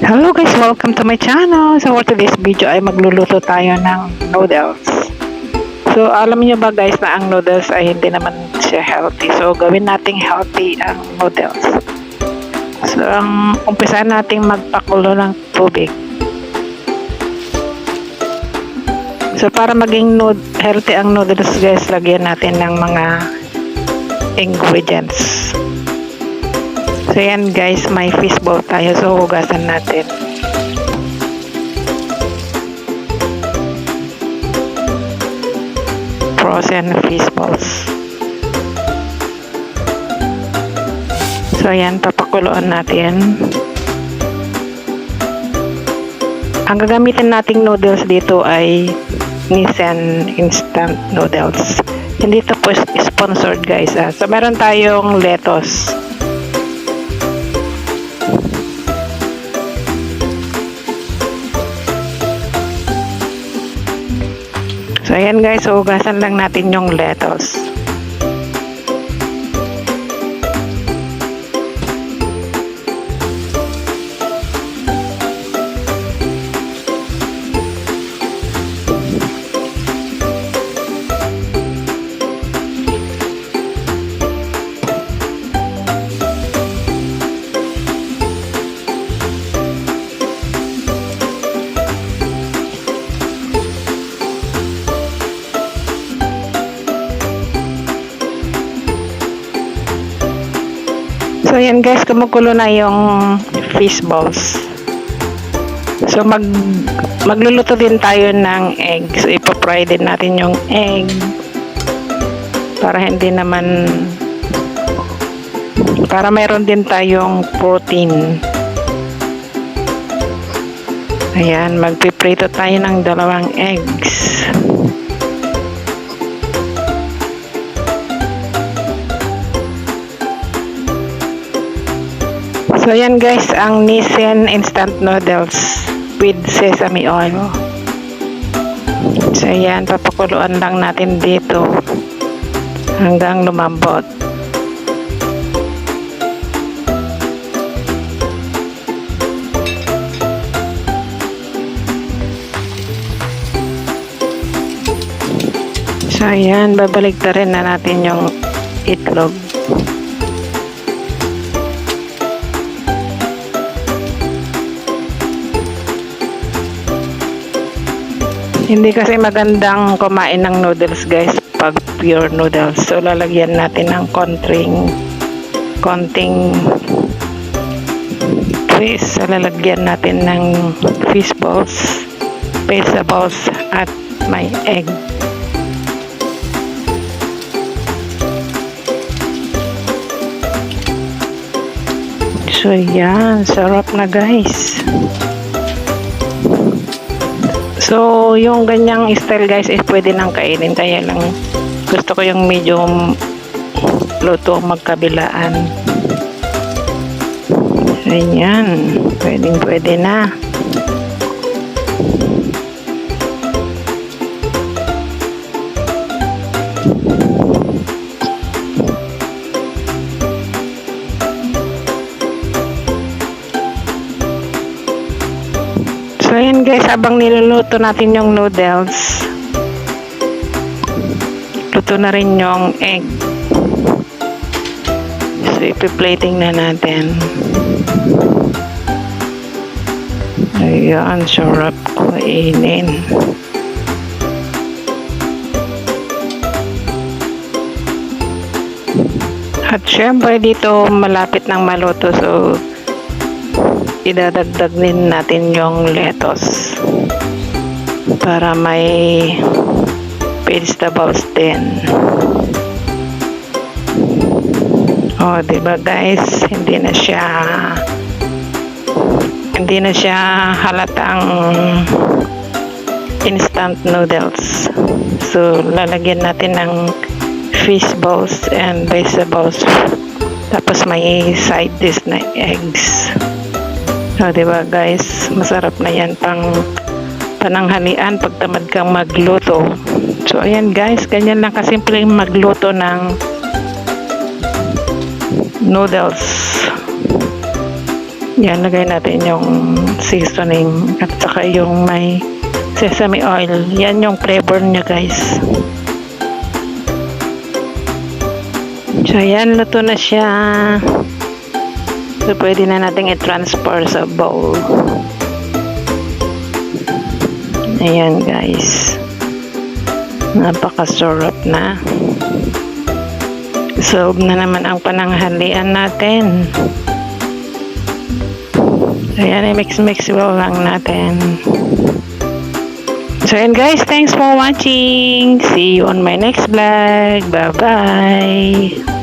Hello guys, welcome to my channel. So for today's video ay magluluto tayo ng noodles. So alam niyo ba guys na ang noodles ay hindi naman siya healthy. So gawin nating healthy ang noodles. So ang umpisahan nating magpakulo ng tubig. So para maging healthy ang noodles guys, lagyan natin ng mga ingredients. So yan guys, may fishbowl tayo. So hugasan natin. Frozen fishballs. So yan, papakuluan natin. Ang gagamitin nating noodles dito ay Nissin instant noodles. Hindi ito po sponsored guys. So meron tayong lettuce. So ayan guys, hugasan lang natin yung lettuce. So yan guys, kumukulo na yung fish balls. So magluluto din tayo ng egg. So ipa-fry din natin yung egg para hindi naman, para mayroon din tayong protein. Ayan, magpiprito tayo ng 2 eggs. So yan guys, ang Nissin instant noodles with sesame oil. So yan, papakuluan lang natin dito hanggang lumambot. So yan, babaligtarin na natin yung itlog. Hindi kasi magandang kumain ng noodles guys pag pure noodles. So lalagyan natin ng konting twist. So lalagyan natin ng fish balls, pizza balls at may egg. So yan, sarap na guys. So, yung ganyang style guys is pwede nang kainin. Kaya lang gusto ko yung medium luto magkabilaan. Ayan. Pwede na. So ayan guys, habang niluluto natin yung noodles, luto na rin yung egg. So ipi-plating na natin. Ayan, sarap kainin. At syempre dito malapit ng maluto, so idadagdag din natin yung lettuce para may vegetables din. Oh, diba guys, hindi na siya halatang instant noodles. So lalagyan natin ng fish balls and vegetables, tapos may side dish na eggs. So, diba guys, masarap na yan pananghalian pag tamad kang magluto. So, ayan guys, ganyan lang kasimple magluto ng noodles. Yan, lagay natin yung seasoning at saka yung may sesame oil. Yan yung flavor niya, guys. So, yan, luto na siya. So, pwede na natin i-transfer sa bowl. Ayan, guys. Napakasarap na. Solve na naman ang pananghalian natin. Ayan, i-mix-mix lang natin. So, ayan guys, thanks for watching. See you on my next vlog. Bye-bye.